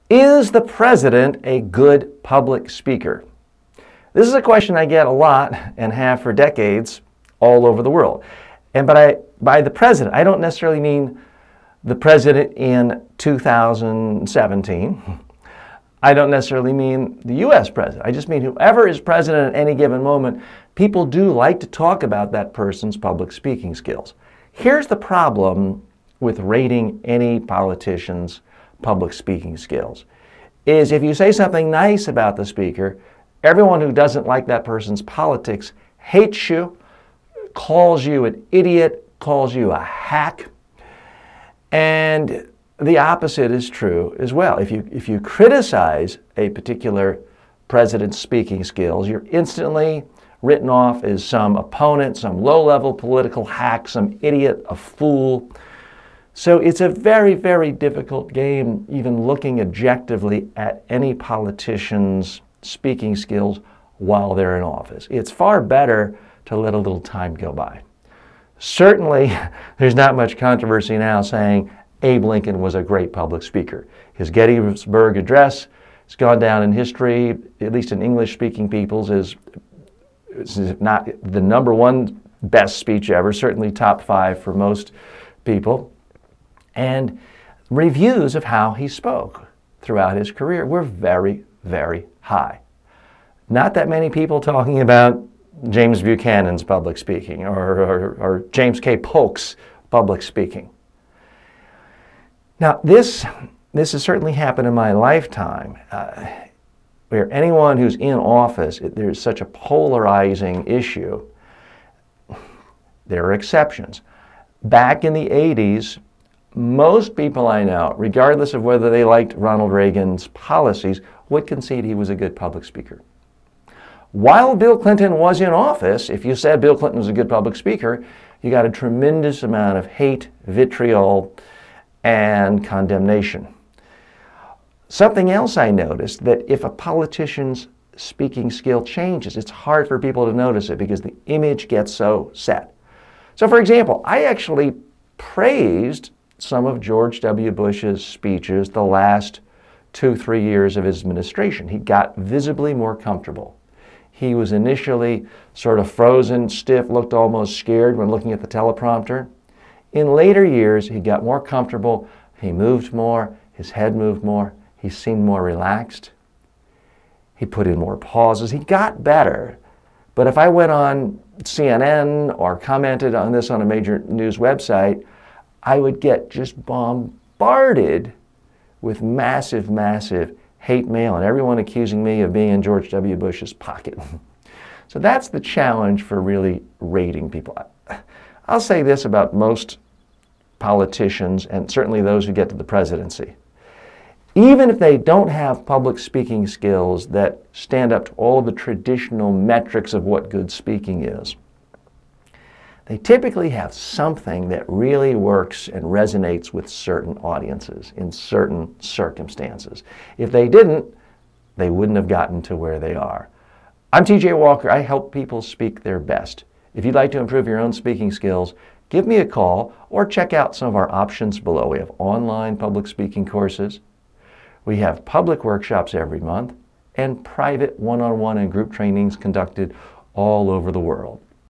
Is the president a good public speaker? This is a question I get a lot and have for decades all over the world. And by the president, I don't necessarily mean the president in 2017. I don't necessarily mean the U.S. president. I just mean whoever is president at any given moment. People do like to talk about that person's public speaking skills. Here's the problem with rating any politician's public speaking skills, is if you say something nice about the speaker, everyone who doesn't like that person's politics hates you, calls you an idiot, calls you a hack, and the opposite is true as well. If you criticize a particular president's speaking skills, you're instantly written off as some opponent, some low-level political hack, some idiot, a fool. So it's a very, very difficult game even looking objectively at any politician's speaking skills while they're in office. It's far better to let a little time go by. Certainly, there's not much controversy now saying Abe Lincoln was a great public speaker. His Gettysburg Address has gone down in history, at least in English-speaking peoples, as not the #1 best speech ever, certainly top 5 for most people. And reviews of how he spoke throughout his career were very, very high. Not that many people talking about James Buchanan's public speaking or James K. Polk's public speaking. Now, this has certainly happened in my lifetime, where anyone who's in office, there's such a polarizing issue. There are exceptions. Back in the 80s, most people I know, regardless of whether they liked Ronald Reagan's policies, would concede he was a good public speaker. While Bill Clinton was in office, if you said Bill Clinton was a good public speaker, you got a tremendous amount of hate, vitriol, and condemnation. Something else I noticed, that if a politician's speaking skill changes, it's hard for people to notice it because the image gets so set. So for example, I actually praised some of George W. Bush's speeches the last 2-3 years of his administration. He got visibly more comfortable. He was initially sort of frozen, stiff, looked almost scared when looking at the teleprompter. In later years, he got more comfortable, he moved more, his head moved more, he seemed more relaxed. He put in more pauses, he got better. But if I went on CNN or commented on this on a major news website, I would get just bombarded with massive, massive hate mail and everyone accusing me of being in George W. Bush's pocket. So that's the challenge for really rating people. I'll say this about most politicians, and certainly those who get to the presidency. Even if they don't have public speaking skills that stand up to all the traditional metrics of what good speaking is, they typically have something that really works and resonates with certain audiences in certain circumstances. If they didn't, they wouldn't have gotten to where they are. I'm TJ Walker. I help people speak their best. If you'd like to improve your own speaking skills, give me a call or check out some of our options below. We have online public speaking courses. We have public workshops every month and private one-on-one and group trainings conducted all over the world.